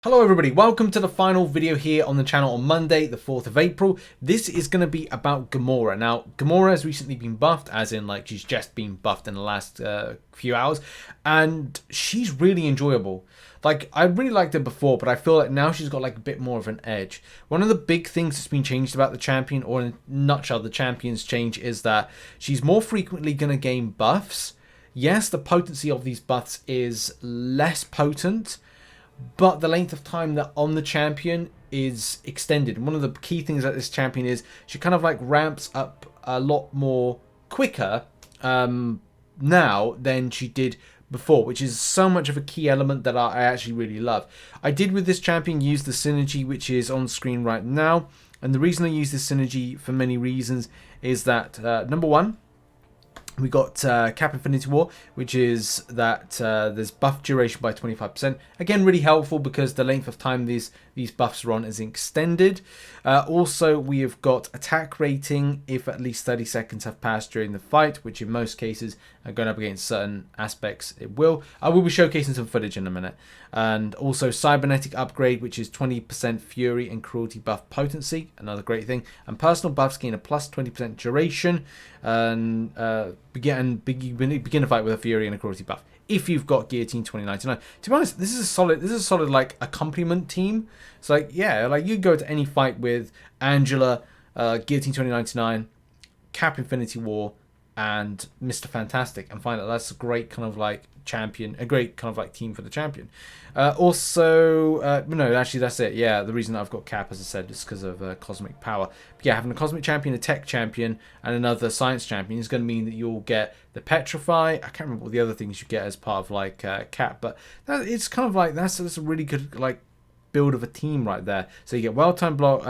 Hello everybody, welcome to the final video here on the channel on Monday, the 4th of April. This is going to be about Gamora. Now, Gamora has recently been buffed, as in like she's just been buffed in the last few hours, and she's really enjoyable. Like, I really liked her before, but I feel like now she's got like a bit more of an edge. One of the big things that's been changed about the champion, or in a nutshell, the champion's change, is that she's more frequently going to gain buffs. Yes, the potency of these buffs is less potent, but the length of time that on the champion is extended. And one of the key things that this champion is, she kind of like ramps up a lot more quicker now than she did before, which is so much of a key element that I actually really love. I did with this champion use the synergy, which is on screen right now. And the reason I use this synergy for many reasons is that, number one, we got Cap Infinity War, which is that there's buff duration by 25%. Again, really helpful because the length of time these buffs are on is extended. Also, we have got attack rating if at least 30 seconds have passed during the fight, which in most cases, going up against certain aspects, it will. I will be showcasing some footage in a minute. And also cybernetic upgrade, which is 20% fury and cruelty buff potency, another great thing. And personal buffs gain a plus 20% duration, and begin a fight with a fury and a cruelty buff if you've got Guillotine 2099. To be honest, this is a solid like accompaniment team. It's like, yeah, like you go to any fight with Angela, Guillotine 2099, Cap Infinity War, and Mr. Fantastic, and find that that's a great kind of like champion, a great kind of like team for the champion. No, actually that's it. Yeah, the reason I've got Cap, as I said, is because of cosmic power. But yeah, having a cosmic champion, a tech champion, and another science champion is going to mean that you'll get the petrify. I can't remember what the other things you get as part of like Cap, but it's kind of like that's a really good like build of a team right there. So you get well-timed block,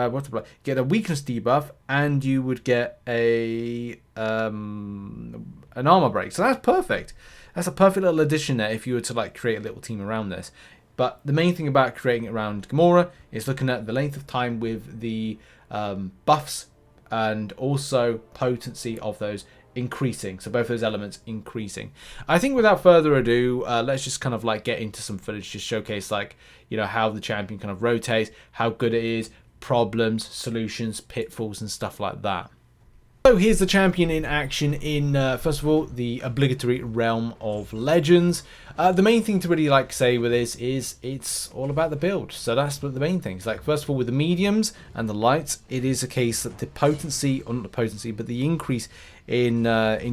get a weakness debuff, and you would get a an armor break. So that's perfect. That's a perfect little addition there if you were to like create a little team around this. But the main thing about creating it around Gamora is looking at the length of time with the buffs and also potency of those increasing. So both those elements increasing. I think without further ado, let's just kind of like get into some footage to showcase like, you know, how the champion kind of rotates, how good it is, problems, solutions, pitfalls, and stuff like that. So here's the champion in action in, first of all, the obligatory Realm of Legends. The main thing to really like say with this is it's all about the build. So that's what the main things. Like, first of all, with the mediums and the lights, it is a case that the potency, or not the potency, but the increase in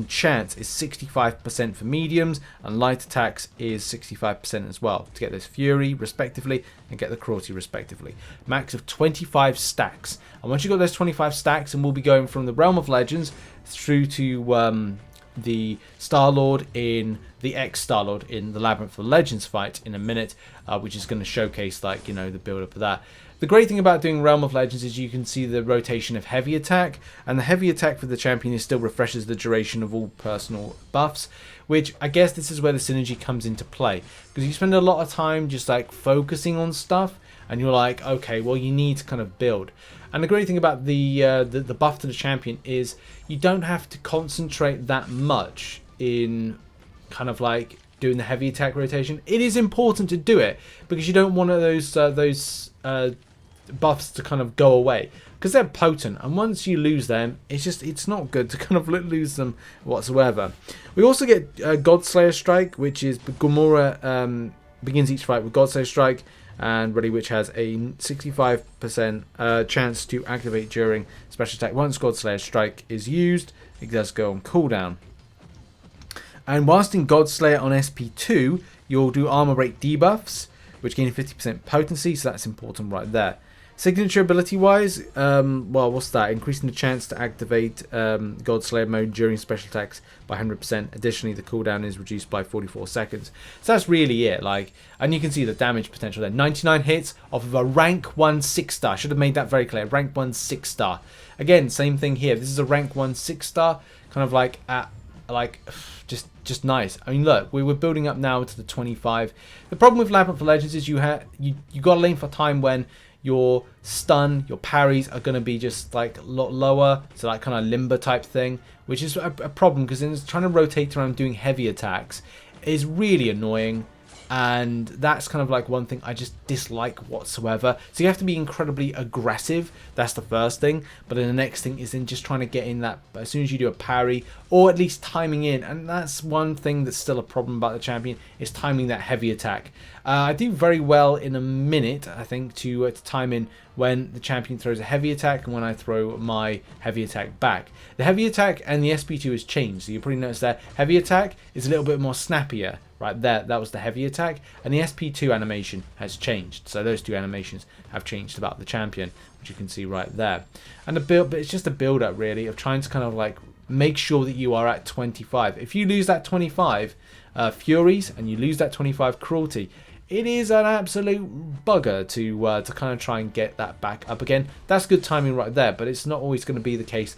chance is 65% for mediums, and light attacks is 65% as well, to get this fury respectively and get the cruelty respectively. Max of 25 stacks. And once you've got those 25 stacks, and we'll be going from the Realm of Legends through to the Star-Lord in the Star-Lord in the Labyrinth of Legends fight in a minute, which is going to showcase like, you know, the build up of that. The great thing about doing Realm of Legends is you can see the rotation of heavy attack, and the heavy attack for the champion is still refreshes the duration of all personal buffs, which I guess this is where the synergy comes into play, because you spend a lot of time just like focusing on stuff, and you're like, okay, well, you need to kind of build. And the great thing about the buff to the champion is you don't have to concentrate that much in kind of like doing the heavy attack rotation. It is important to do it because you don't want those buffs to kind of go away, because they're potent, and once you lose them, it's not good to kind of lose them whatsoever. We also get Godslayer Strike, which is Gamora begins each fight with Godslayer Strike, and ready, which has a 65% chance to activate during special attack. Once Godslayer Strike is used, it does go on cooldown. And whilst in Godslayer on SP2, you'll do armor break debuffs, which gain 50% potency, so that's important right there. Signature ability wise, well, what's that? Increasing the chance to activate Godslayer mode during special attacks by 100%. Additionally, the cooldown is reduced by 44 seconds. So that's really it. Like, and you can see the damage potential there. 99 hits off of a rank 1 6-star. Should have made that very clear. Rank 1 6-star. Again, same thing here. This is a rank 1 6-star, kind of like at just nice. I mean, look, we were building up now to the 25. The problem with Labyrinth of Legends is you got a length of time when your stun, your parries are going to be just like a lot lower, so that kind of limber type thing, which is a problem because then trying to rotate around doing heavy attacks is really annoying. And that's kind of like one thing I just dislike whatsoever. So you have to be incredibly aggressive. That's the first thing. But then the next thing is then just trying to get in that as soon as you do a parry, or at least timing in. And that's one thing that's still a problem about the champion, is timing that heavy attack. I do very well in a minute, I think, to time in when the champion throws a heavy attack and when I throw my heavy attack back. The heavy attack and the SP2 has changed. So you probably notice that heavy attack is a little bit more snappier. Right there, that was the heavy attack, and the SP2 animation has changed. So those two animations have changed about the champion, which you can see right there. And the build, but it's just a build up really of trying to kind of like make sure that you are at 25. If you lose that 25 Furies and you lose that 25 Cruelty, it is an absolute bugger to kind of try and get that back up again. That's good timing right there, but it's not always going to be the case.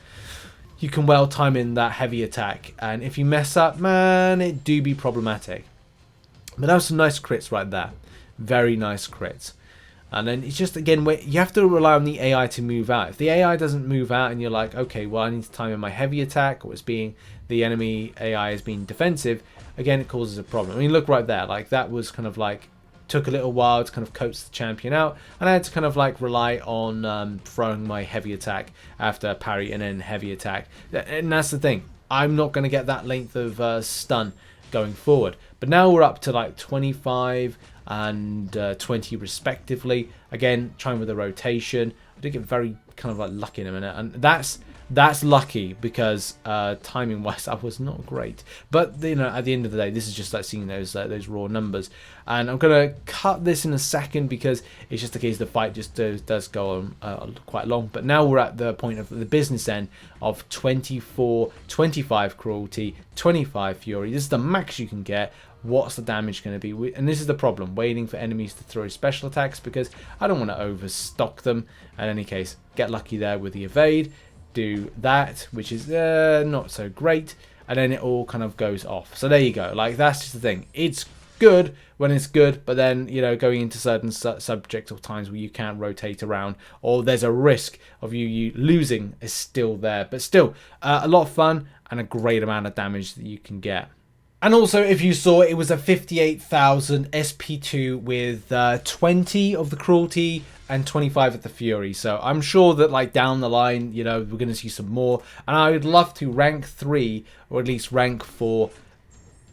You can well time in that heavy attack, and if you mess up, man, it do be problematic. But that was some nice crits right there. Very nice crits. And then it's just, again, where you have to rely on the AI to move out. If the AI doesn't move out and you're like, okay, well, I need to time in my heavy attack, or it's being, the enemy AI is being defensive, again, it causes a problem. I mean, look right there. Like, that was kind of like, took a little while to kind of coax the champion out, and I had to kind of like rely on throwing my heavy attack after parry and then heavy attack. And that's the thing. I'm not going to get that length of stun going forward. But now we're up to like 25 and 20 respectively. Again, trying with the rotation. I did get very kind of like lucky in a minute, and that's lucky because timing wise I was not great. But you know, at the end of the day, this is just like seeing those raw numbers. And I'm gonna cut this in a second because it's just the case the fight just does go on quite long. But now we're at the point of the business end of 24, 25 Cruelty, 25 Fury. This is the max you can get. What's the damage going to be? And this is the problem, waiting for enemies to throw special attacks because I don't want to overstock them. In any case, get lucky there with the evade, do that, which is not so great, and then it all kind of goes off. So there you go. Like, that's just the thing. It's good when it's good, but then, you know, going into certain subjects or times where you can't rotate around, or there's a risk of you losing, is still there. But still, a lot of fun and a great amount of damage that you can get. And also, if you saw, it was a 58,000 SP2 with 20 of the Cruelty and 25 of the Fury. So I'm sure that like down the line, you know, we're going to see some more. And I would love to rank 3 or at least rank 4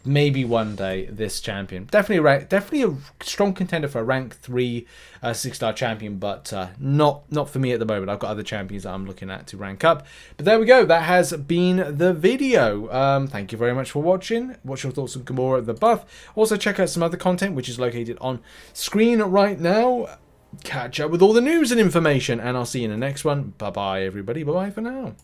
maybe one day this champion. Definitely a strong contender for a rank 3 6-star champion, but not for me at the moment. I've got other champions that I'm looking at to rank up. But there we go. That has been the video. Thank you very much for watching. What's your thoughts on Gamora the Buff? Also check out some other content which is located on screen right now. Catch up with all the news and information, and I'll see you in the next one. Bye bye everybody. Bye bye for now.